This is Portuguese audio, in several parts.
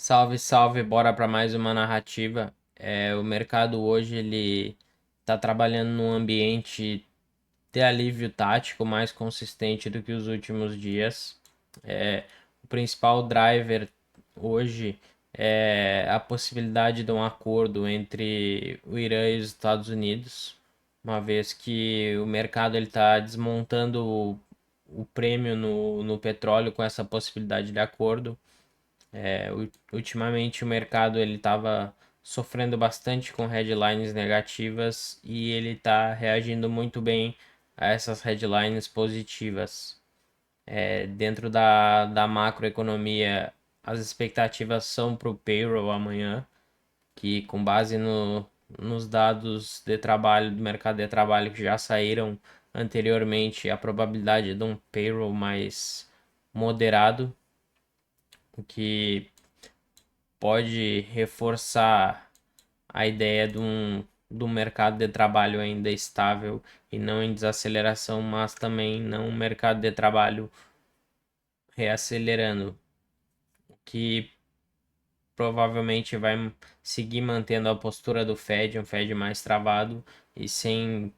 Salve, salve, bora para mais uma narrativa. O mercado hoje ele está trabalhando num ambiente de alívio tático mais consistente do que os últimos dias. O principal driver hoje é a possibilidade de um acordo entre o Irã e os Estados Unidos, uma vez que o mercado ele está desmontando o prêmio no petróleo com essa possibilidade de acordo. Ultimamente o mercado ele estava sofrendo bastante com headlines negativas e ele está reagindo muito bem a essas headlines positivas. Dentro da macroeconomia, as expectativas são para o payroll amanhã, que com base nos dados de trabalho do mercado de trabalho que já saíram anteriormente, a probabilidade de um payroll mais moderado, o que pode reforçar a ideia de um mercado de trabalho ainda estável e não em desaceleração, mas também não um mercado de trabalho reacelerando, que provavelmente vai seguir mantendo a postura do Fed, um Fed mais travado e sem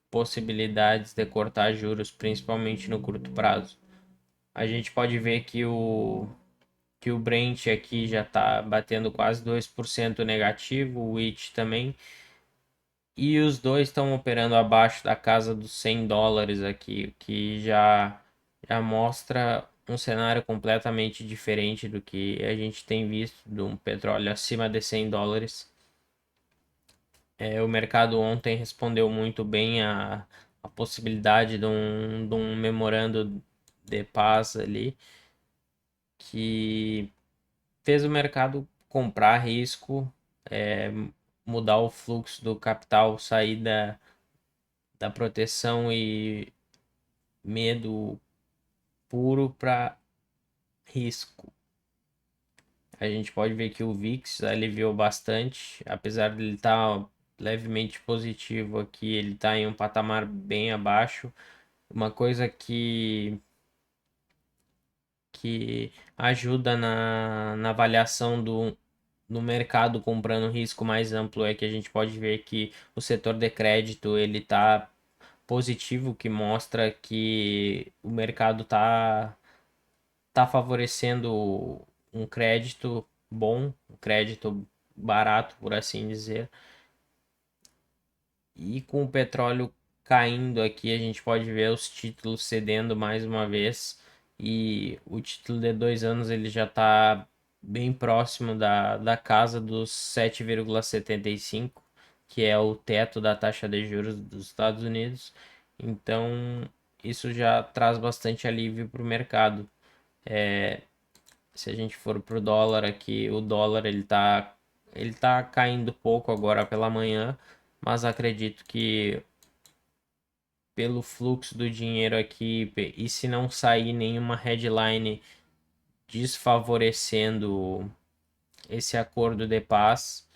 possibilidades de cortar juros, principalmente no curto prazo. A gente pode ver que o Brent aqui já está batendo quase 2% negativo, o WIT também. E os dois estão operando abaixo da casa dos US$ 100 aqui, o que já mostra um cenário completamente diferente do que a gente tem visto de um petróleo acima de US$ 100. O mercado ontem respondeu muito bem a possibilidade de um memorando de paz ali, que fez o mercado comprar risco, é, mudar o fluxo do capital, sair da proteção e medo puro para risco. A gente pode ver que o VIX aliviou bastante, apesar de ele estar levemente positivo aqui, ele está em um patamar bem abaixo. Uma coisa que ajuda na avaliação do mercado comprando risco mais amplo é que a gente pode ver que o setor de crédito ele está positivo, que mostra que o mercado tá favorecendo um crédito bom, um crédito barato, por assim dizer. E com o petróleo caindo aqui, a gente pode ver os títulos cedendo mais uma vez. E o título de 2 anos ele já está bem próximo da casa dos 7,75, que é o teto da taxa de juros dos Estados Unidos. Então, isso já traz bastante alívio para o mercado. Se a gente for pro dólar aqui, o dólar ele tá caindo pouco agora pela manhã, mas acredito que pelo fluxo do dinheiro aqui e se não sair nenhuma headline desfavorecendo esse acordo de paz,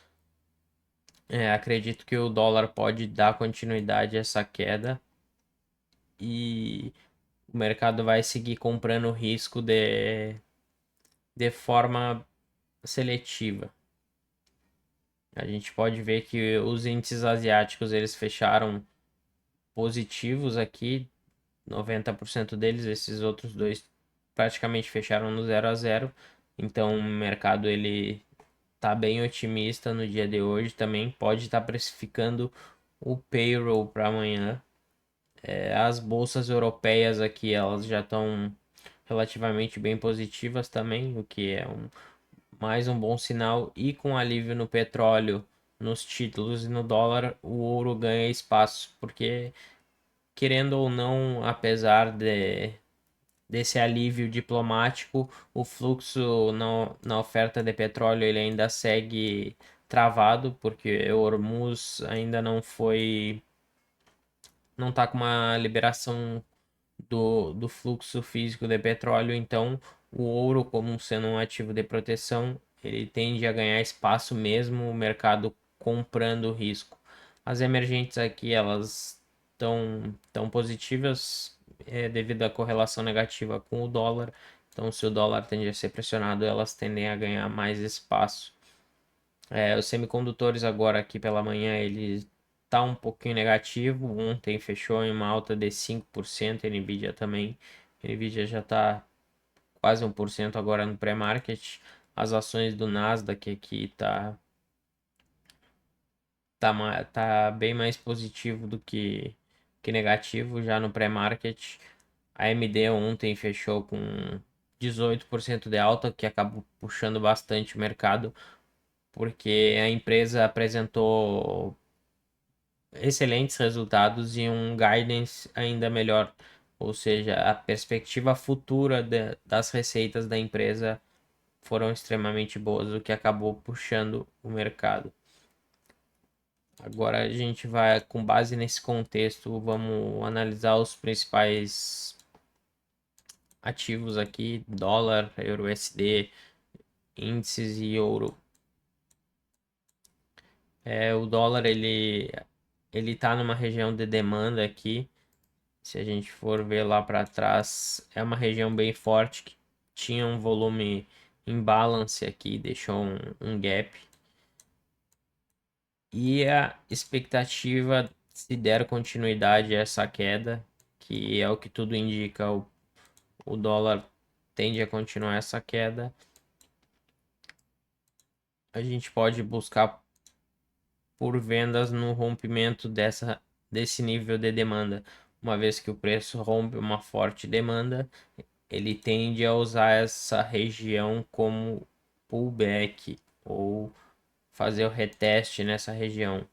acredito que o dólar pode dar continuidade a essa queda e o mercado vai seguir comprando risco de forma seletiva. A gente pode ver que os índices asiáticos eles fecharam positivos aqui, 90% deles, esses outros dois praticamente fecharam no 0 a 0. Então o mercado ele tá bem otimista no dia de hoje também, pode estar precificando o payroll para amanhã. As bolsas europeias aqui elas já estão relativamente bem positivas também, o que é mais um bom sinal. E com alívio no petróleo, nos títulos e no dólar, o ouro ganha espaço, porque querendo ou não, apesar desse alívio diplomático, o fluxo na oferta de petróleo ele ainda segue travado, porque o Hormuz ainda não está com uma liberação do fluxo físico de petróleo, então o ouro, como sendo um ativo de proteção, ele tende a ganhar espaço mesmo o mercado comprando o risco. As emergentes aqui, elas estão tão positivas devido à correlação negativa com o dólar Então, se o dólar tende a ser pressionado, elas tendem a ganhar mais espaço. Os semicondutores agora aqui pela manhã, ele tá um pouquinho negativo. Ontem fechou em uma alta de 5%, Nvidia também. Nvidia já tá quase 1% agora no pré-market. As ações do Nasdaq aqui tá bem mais positivo do que negativo já no pré-market. A AMD ontem fechou com 18% de alta, que acabou puxando bastante o mercado, porque a empresa apresentou excelentes resultados e um guidance ainda melhor. Ou seja, a perspectiva futura das receitas da empresa foram extremamente boas, o que acabou puxando o mercado. Agora a gente vai, com base nesse contexto, vamos analisar os principais ativos aqui: dólar, euro USD, índices e ouro. O dólar ele tá numa região de demanda aqui. Se a gente for ver lá para trás, é uma região bem forte que tinha um volume imbalance aqui, deixou um gap. E a expectativa, se der continuidade a essa queda, que é o que tudo indica, o dólar tende a continuar essa queda. A gente pode buscar por vendas no rompimento desse nível de demanda. Uma vez que o preço rompe uma forte demanda, ele tende a usar essa região como pullback ou fazer o reteste nessa região.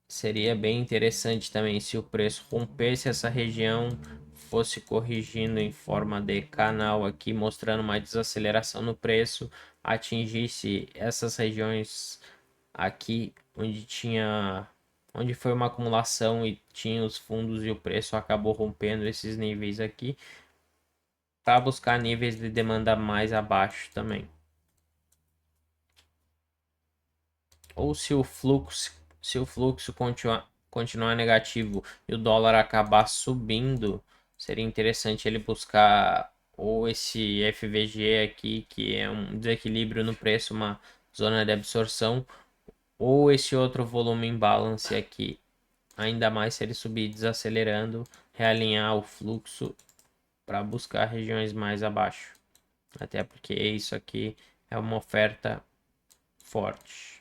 Seria bem interessante também se o preço rompesse essa região, fosse corrigindo em forma de canal aqui, mostrando uma desaceleração no preço, atingisse essas regiões aqui onde foi uma acumulação e tinha os fundos e o preço acabou rompendo esses níveis aqui, para buscar níveis de demanda mais abaixo também. Ou se o fluxo continuar negativo e o dólar acabar subindo, seria interessante ele buscar ou esse FVG aqui, que é um desequilíbrio no preço, uma zona de absorção, ou esse outro volume imbalance aqui. Ainda mais se ele subir desacelerando, realinhar o fluxo para buscar regiões mais abaixo. Até porque isso aqui é uma oferta forte.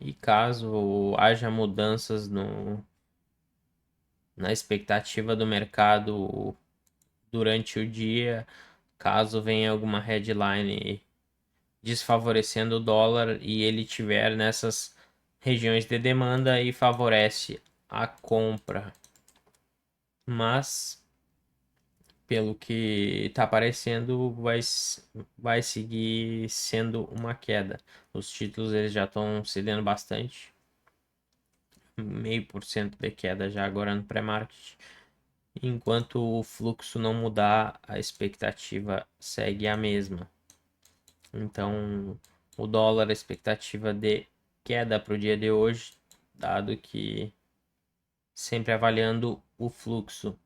E caso haja mudanças na expectativa do mercado durante o dia, caso venha alguma headline desfavorecendo o dólar e ele tiver nessas regiões de demanda e favorece a compra. Mas, pelo que está aparecendo, vai seguir sendo uma queda. Os títulos eles já estão cedendo bastante. 0,5% de queda já agora no pré-market. Enquanto o fluxo não mudar, a expectativa segue a mesma. Então, o dólar, a expectativa de queda para o dia de hoje, dado que sempre avaliando o fluxo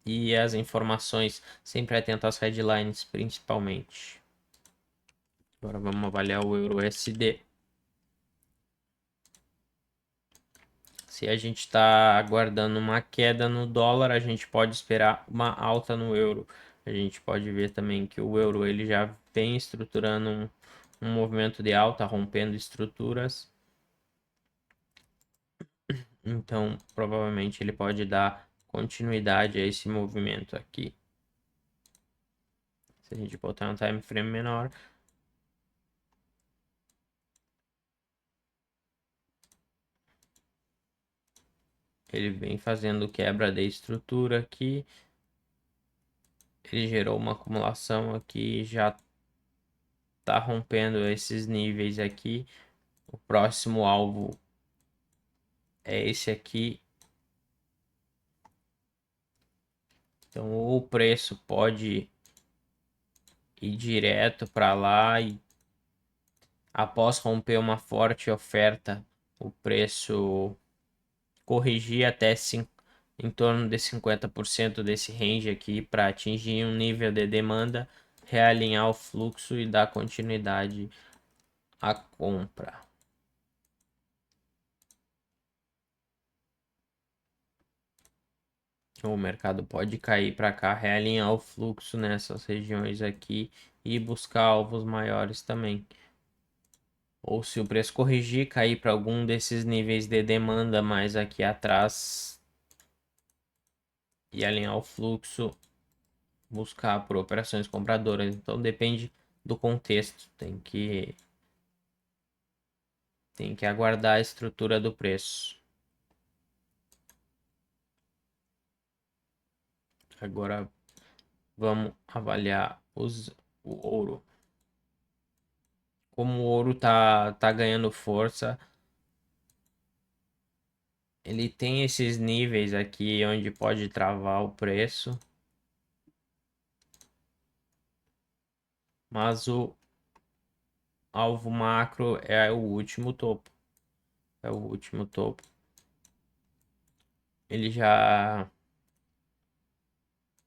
e as informações, sempre atento às headlines principalmente. Agora vamos avaliar o euro USD. Se a gente está aguardando uma queda no dólar, a gente pode esperar uma alta no euro. A gente pode ver também que o euro ele já vem estruturando um movimento de alta, rompendo estruturas. Então, provavelmente ele pode dar continuidade a esse movimento aqui. Se a gente botar um time frame menor, ele vem fazendo quebra de estrutura aqui. Ele gerou uma acumulação aqui, já está rompendo esses níveis aqui. O próximo alvo é esse aqui. Então, o preço pode ir direto para lá e após romper uma forte oferta o preço corrigir até em torno de 50% desse range aqui para atingir um nível de demanda, realinhar o fluxo e dar continuidade à compra. O mercado pode cair para cá, realinhar o fluxo nessas regiões aqui e buscar alvos maiores também. Ou se o preço corrigir, cair para algum desses níveis de demanda mais aqui atrás e alinhar o fluxo, buscar por operações compradoras. Então depende do contexto, tem que aguardar a estrutura do preço. Agora vamos avaliar o ouro. Como o ouro tá ganhando força, ele tem esses níveis aqui onde pode travar o preço. Mas o alvo macro é o último topo. É o último topo. Ele já...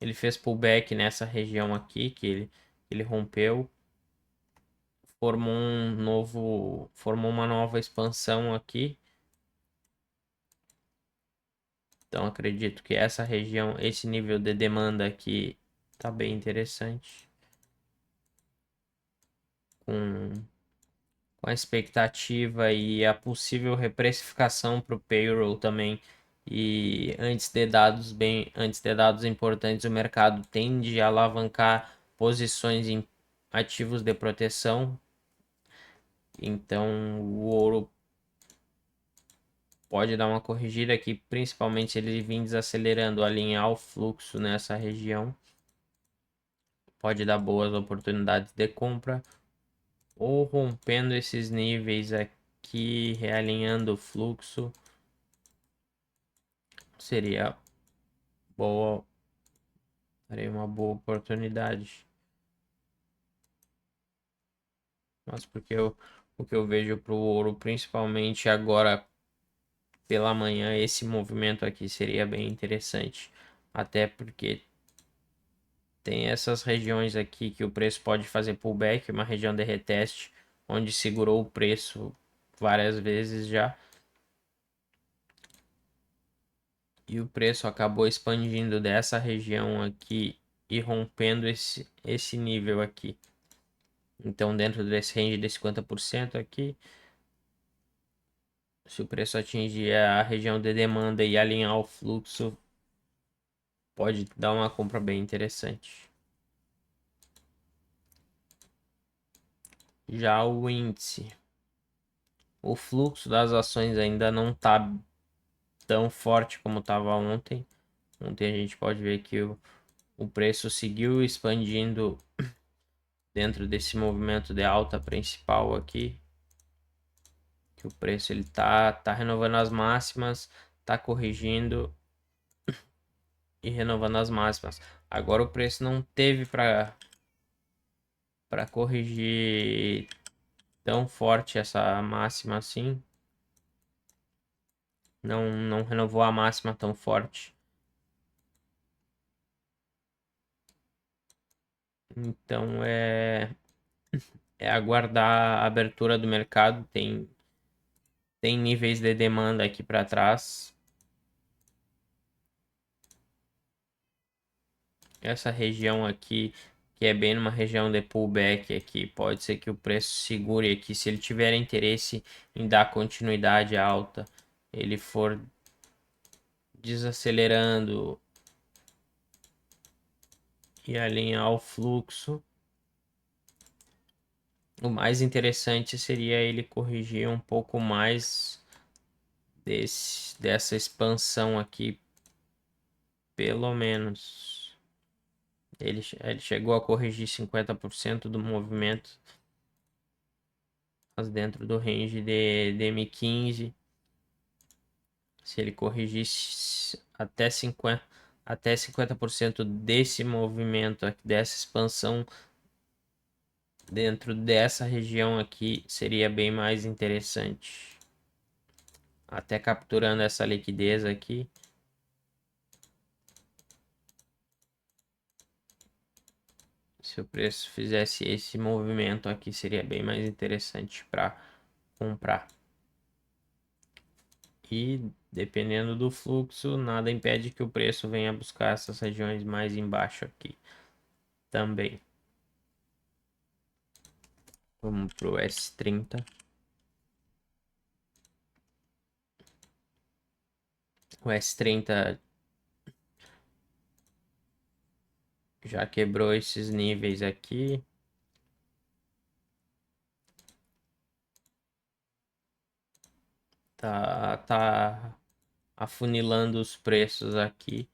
Ele fez pullback nessa região aqui, que ele rompeu. Formou uma nova expansão aqui. Então acredito que essa região, esse nível de demanda aqui tá bem interessante. Com a expectativa e a possível reprecificação para o payroll também. E antes de dados importantes, o mercado tende a alavancar posições em ativos de proteção. Então o ouro pode dar uma corrigida aqui, principalmente ele vir desacelerando, alinhar o fluxo nessa região. Pode dar boas oportunidades de compra ou rompendo esses níveis aqui, realinhando o fluxo, seria boa, seria uma boa oportunidade. Mas o que eu vejo para o ouro, principalmente agora pela manhã, esse movimento aqui seria bem interessante. Até porque tem essas regiões aqui que o preço pode fazer pullback, uma região de reteste, onde segurou o preço várias vezes já. E o preço acabou expandindo dessa região aqui e rompendo esse nível aqui. Então, dentro desse range de 50% aqui, se o preço atingir a região de demanda e alinhar o fluxo, pode dar uma compra bem interessante. Já o índice, o fluxo das ações ainda não está tão forte como estava ontem. Ontem a gente pode ver que o preço seguiu expandindo dentro desse movimento de alta principal aqui. Que o preço ele tá renovando as máximas, tá corrigindo e renovando as máximas. Agora o preço não teve para corrigir tão forte essa máxima assim. Não renovou a máxima tão forte. Então é aguardar a abertura do mercado. Tem níveis de demanda aqui para trás. Essa região aqui, que é bem numa região de pullback aqui, pode ser que o preço segure aqui. Se ele tiver interesse em dar continuidade à alta, ele for desacelerando e alinhar o fluxo, o mais interessante seria ele corrigir um pouco mais dessa expansão aqui, pelo menos. Ele chegou a corrigir 50% do movimento, mas dentro do range de M15. Se ele corrigisse até 50% desse movimento, dessa expansão dentro dessa região aqui, seria bem mais interessante. até capturando essa liquidez aqui. Se o preço fizesse esse movimento aqui, seria bem mais interessante para comprar. E dependendo do fluxo, nada impede que o preço venha buscar essas regiões mais embaixo aqui também. Vamos pro S30. O S30 já quebrou esses níveis aqui. Tá afunilando os preços aqui.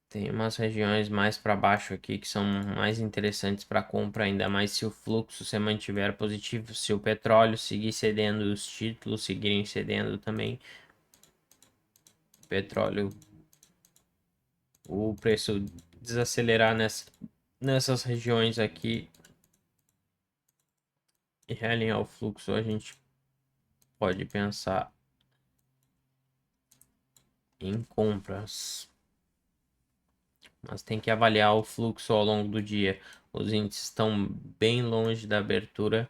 Tem umas regiões mais para baixo aqui que são mais interessantes para compra, ainda mais se o fluxo se mantiver positivo, se o petróleo seguir cedendo, os títulos seguirem cedendo também. Petróleo, o preço desacelerar nessas regiões aqui e realinhar o fluxo, a gente pode pensar em compras. Mas tem que avaliar o fluxo ao longo do dia. Os índices estão bem longe da abertura,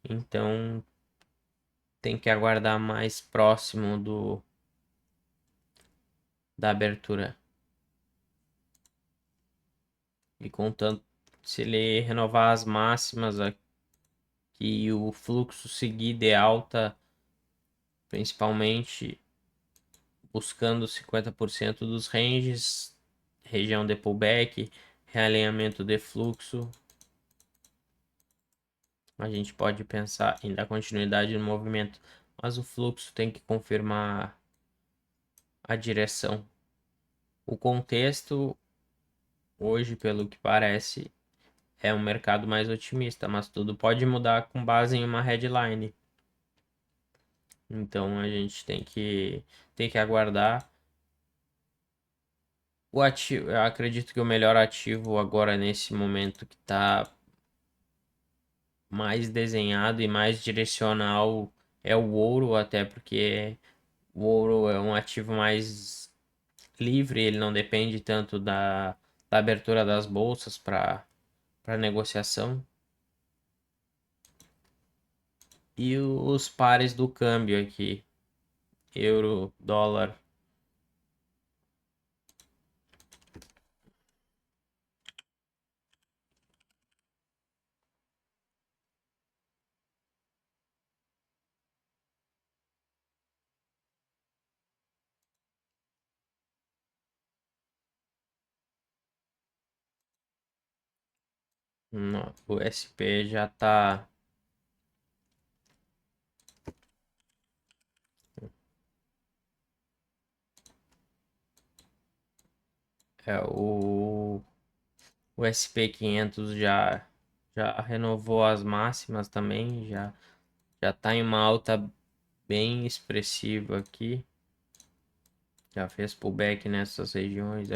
então tem que aguardar mais próximo da abertura. E contanto, se ele renovar as máximas aqui e o fluxo seguir de alta, principalmente buscando 50% dos ranges, região de pullback, realinhamento de fluxo, a gente pode pensar em dar continuidade no movimento, mas o fluxo tem que confirmar a direção. O contexto, hoje, pelo que parece, é um mercado mais otimista, mas tudo pode mudar com base em uma headline. Então a gente tem que aguardar. O ativo, eu acredito que o melhor ativo agora nesse momento que está mais desenhado e mais direcional é o ouro, até porque o ouro é um ativo mais livre, ele não depende tanto da abertura das bolsas para negociação. E os pares do câmbio aqui, euro, dólar. O SP já tá. É, o SP500 já renovou as máximas também, já tá em uma alta bem expressiva aqui. Já fez pullback nessas regiões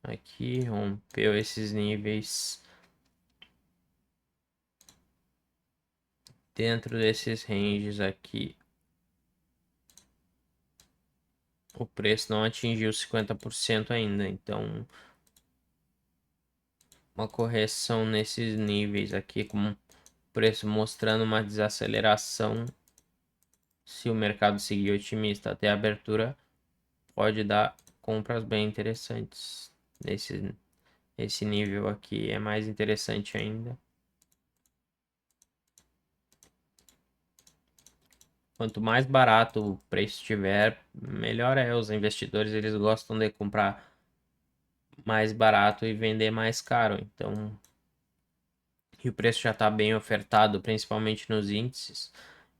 aqui, rompeu esses níveis dentro desses ranges aqui. O preço não atingiu 50% ainda, então uma correção nesses níveis aqui, com o preço mostrando uma desaceleração. Se o mercado seguir otimista até a abertura, pode dar compras bem interessantes. Esse nível aqui é mais interessante ainda. Quanto mais barato o preço estiver, melhor é. Os investidores eles gostam de comprar mais barato e vender mais caro. Então, e o preço já está bem ofertado, principalmente nos índices.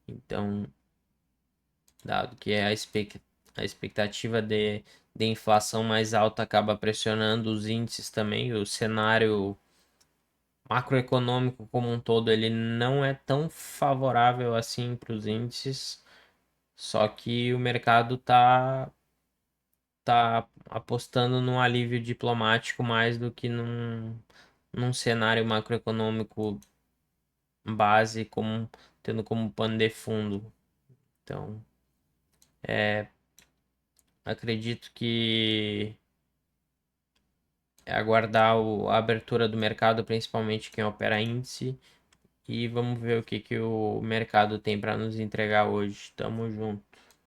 Então, dado que a expectativa de inflação mais alta acaba pressionando os índices também, o cenário macroeconômico como um todo ele não é tão favorável assim para os índices, só que o mercado tá apostando num alívio diplomático mais do que num cenário macroeconômico base como tendo como pano de fundo. Então, acredito que é aguardar a abertura do mercado, principalmente quem opera índice, e vamos ver o que que o mercado tem para nos entregar hoje. Tamo junto.